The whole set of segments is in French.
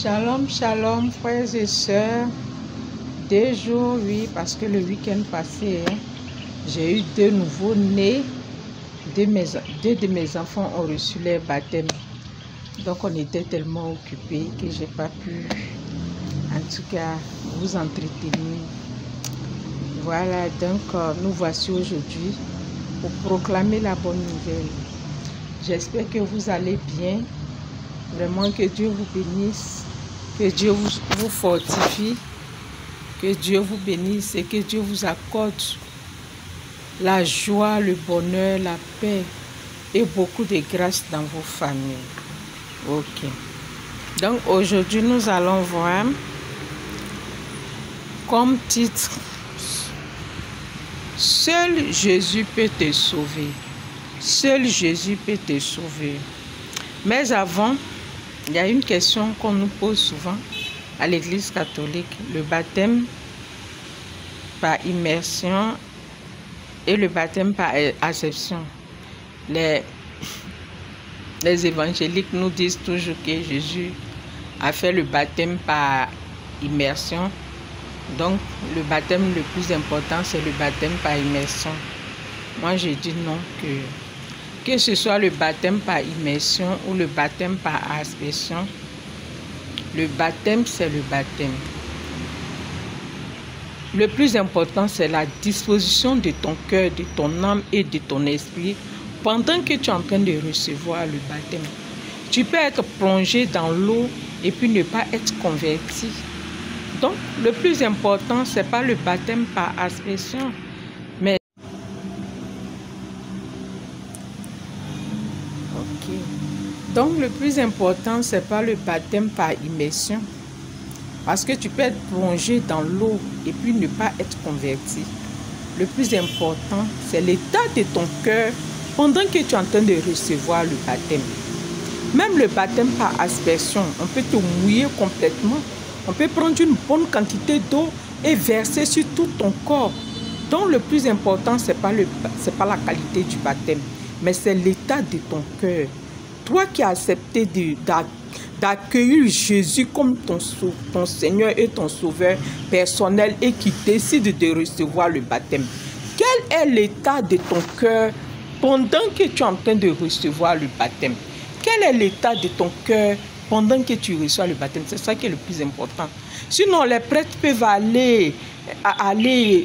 Shalom, shalom, frères et sœurs. 2 jours, oui, parce que le week-end passé, j'ai eu 2 nouveaux-nés. 2 de mes enfants ont reçu leur baptême. Donc, on était tellement occupés que je n'ai pas pu, en tout cas, vous entretenir. Voilà, donc, nous voici aujourd'hui pour proclamer la bonne nouvelle. J'espère que vous allez bien. Vraiment, que Dieu vous bénisse, que Dieu vous fortifie, que Dieu vous bénisse et que Dieu vous accorde la joie, le bonheur, la paix et beaucoup de grâce dans vos familles. Ok. Donc aujourd'hui, nous allons voir comme titre « Seul Jésus peut te sauver ». Seul Jésus peut te sauver. Mais avant, il y a une question qu'on nous pose souvent à l'Église catholique, le baptême par immersion et le baptême par acception. Les évangéliques nous disent toujours que Jésus a fait le baptême par immersion. Donc, le baptême le plus important, c'est le baptême par immersion. Moi, je dis non, que ce soit le baptême par immersion ou le baptême par aspersion, le baptême, c'est le baptême. Le plus important, c'est la disposition de ton cœur, de ton âme et de ton esprit pendant que tu es en train de recevoir le baptême. Tu peux être plongé dans l'eau et puis ne pas être converti. Donc, le plus important, ce n'est pas le baptême par aspersion, mais donc, le plus important, ce n'est pas le baptême par immersion. Parce que tu peux être plongé dans l'eau et puis ne pas être converti. Le plus important, c'est l'état de ton cœur pendant que tu es en train de recevoir le baptême. Même le baptême par aspersion, on peut te mouiller complètement. On peut prendre une bonne quantité d'eau et verser sur tout ton corps. Donc, le plus important, ce n'est pas la qualité du baptême, mais c'est l'état de ton cœur. Toi qui as accepté d'accueillir Jésus comme ton Seigneur et ton Sauveur personnel et qui décide de recevoir le baptême. Quel est l'état de ton cœur pendant que tu es en train de recevoir le baptême? Quel est l'état de ton cœur pendant que tu reçois le baptême? C'est ça qui est le plus important. Sinon, les prêtres peuvent aller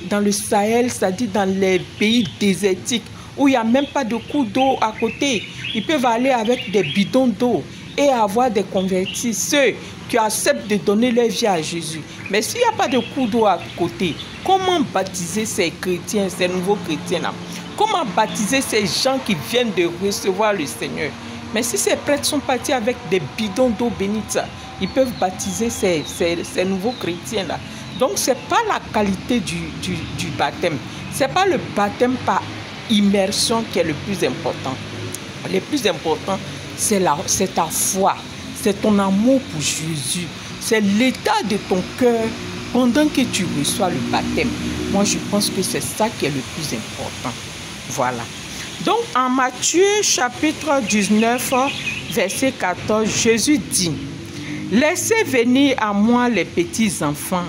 dans le Sahel, c'est-à-dire dans les pays désertiques, où il n'y a même pas de cours d'eau à côté. Ils peuvent aller avec des bidons d'eau et avoir des convertis, ceux qui acceptent de donner leur vie à Jésus. Mais s'il n'y a pas de cours d'eau à côté, comment baptiser ces chrétiens, ces nouveaux chrétiens-là? Comment baptiser ces gens qui viennent de recevoir le Seigneur? Mais si ces prêtres sont partis avec des bidons d'eau bénite, ils peuvent baptiser ces nouveaux chrétiens-là. Donc, ce n'est pas la qualité du baptême. Ce n'est pas le baptême par immersion qui est le plus important. Le plus important, c'est ta foi, c'est ton amour pour Jésus, c'est l'état de ton cœur pendant que tu reçois le baptême. Moi, je pense que c'est ça qui est le plus important. Voilà. Donc, en Matthieu chapitre 19, verset 14, Jésus dit, « Laissez venir à moi les petits enfants,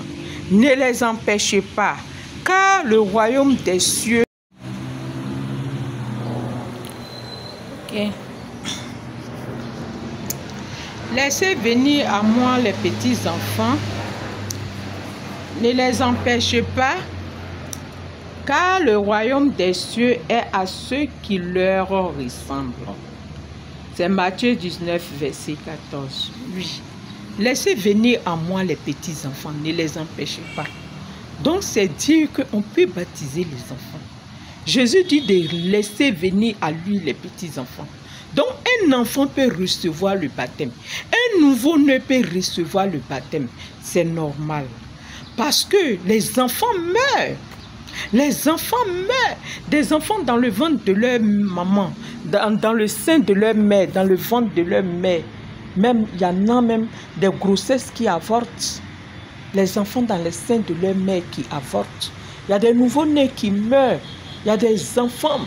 ne les empêchez pas, car le royaume des cieux... » Laissez venir à moi les petits enfants, ne les empêchez pas, car le royaume des cieux est à ceux qui leur ressemblent. C'est Matthieu 19, verset 14. Oui. Laissez venir à moi les petits enfants, ne les empêchez pas. Donc c'est dire qu'on peut baptiser les enfants. Jésus dit de laisser venir à lui les petits enfants. Donc, un enfant peut recevoir le baptême. Un nouveau-né peut recevoir le baptême. C'est normal. Parce que les enfants meurent. Les enfants meurent. Des enfants dans le ventre de leur maman, dans le sein de leur mère, dans le ventre de leur mère. Même, il y en a même des grossesses qui avortent. Les enfants dans le sein de leur mère qui avortent. Il y a des nouveau-nés qui meurent. Il y a des enfants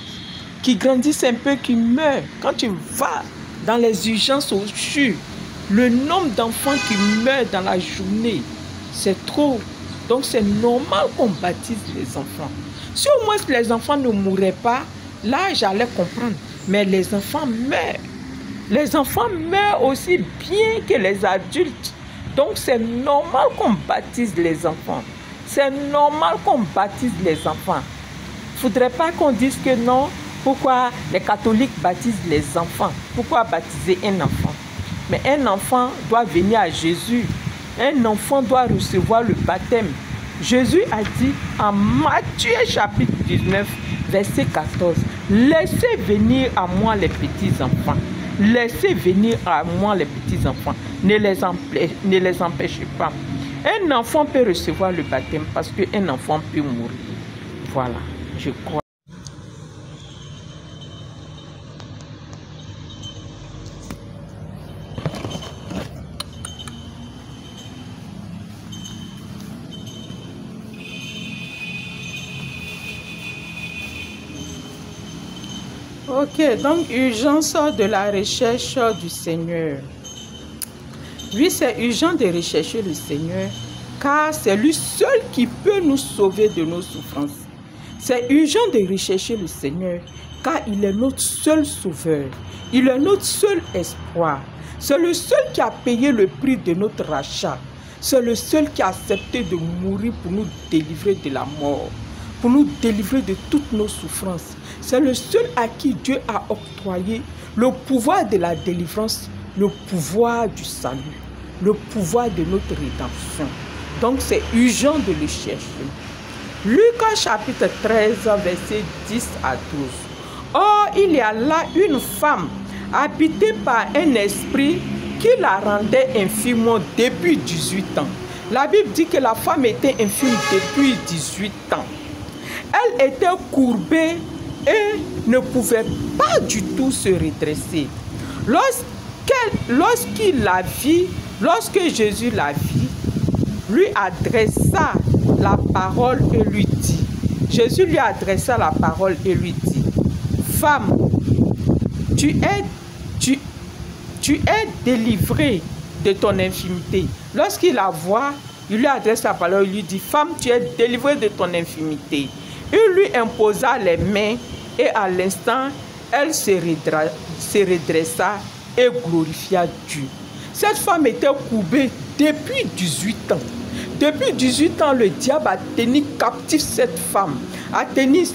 qui grandissent un peu, qui meurent. Quand tu vas dans les urgences au CHU, Le nombre d'enfants qui meurent dans la journée, c'est trop. Donc c'est normal qu'on baptise les enfants. Si au moins les enfants ne mourraient pas, là j'allais comprendre. Mais les enfants meurent. Les enfants meurent aussi bien que les adultes. Donc c'est normal qu'on baptise les enfants. C'est normal qu'on baptise les enfants. Il ne faudrait pas qu'on dise que non. Pourquoi les catholiques baptisent les enfants? Pourquoi baptiser un enfant? Mais un enfant doit venir à Jésus. Un enfant doit recevoir le baptême. Jésus a dit en Matthieu chapitre 19, verset 14, « Laissez venir à moi les petits-enfants. Laissez venir à moi les petits-enfants. Ne les empêchez pas. » Un enfant peut recevoir le baptême parce qu'un enfant peut mourir. Voilà, je crois. Ok, donc urgence de la recherche du Seigneur. Oui, c'est urgent de rechercher le Seigneur, car c'est lui seul qui peut nous sauver de nos souffrances. C'est urgent de rechercher le Seigneur, car il est notre seul sauveur. Il est notre seul espoir. C'est le seul qui a payé le prix de notre rachat. C'est le seul qui a accepté de mourir pour nous délivrer de la mort, pour nous délivrer de toutes nos souffrances. C'est le seul à qui Dieu a octroyé le pouvoir de la délivrance, le pouvoir du salut, le pouvoir de notre rédemption. Donc c'est urgent de le chercher. Luc chapitre 13, verset 10 à 12. Or, il y a là une femme habitée par un esprit qui la rendait infirme depuis 18 ans. La Bible dit que la femme était infirme depuis 18 ans. Elle était courbée et ne pouvait pas du tout se redresser. Lorsqu'il la vit, lorsque Jésus la vit, lui adressa la parole et lui dit, Jésus lui adressa la parole et lui dit, femme, tu es délivrée de ton infirmité. Lorsqu'il la voit, il lui adresse la parole, il lui dit, femme, tu es délivrée de ton infirmité. Il lui imposa les mains et à l'instant, elle se redressa et glorifia Dieu. Cette femme était courbée depuis 18 ans. Depuis 18 ans, le diable a tenu captif cette femme, a tenu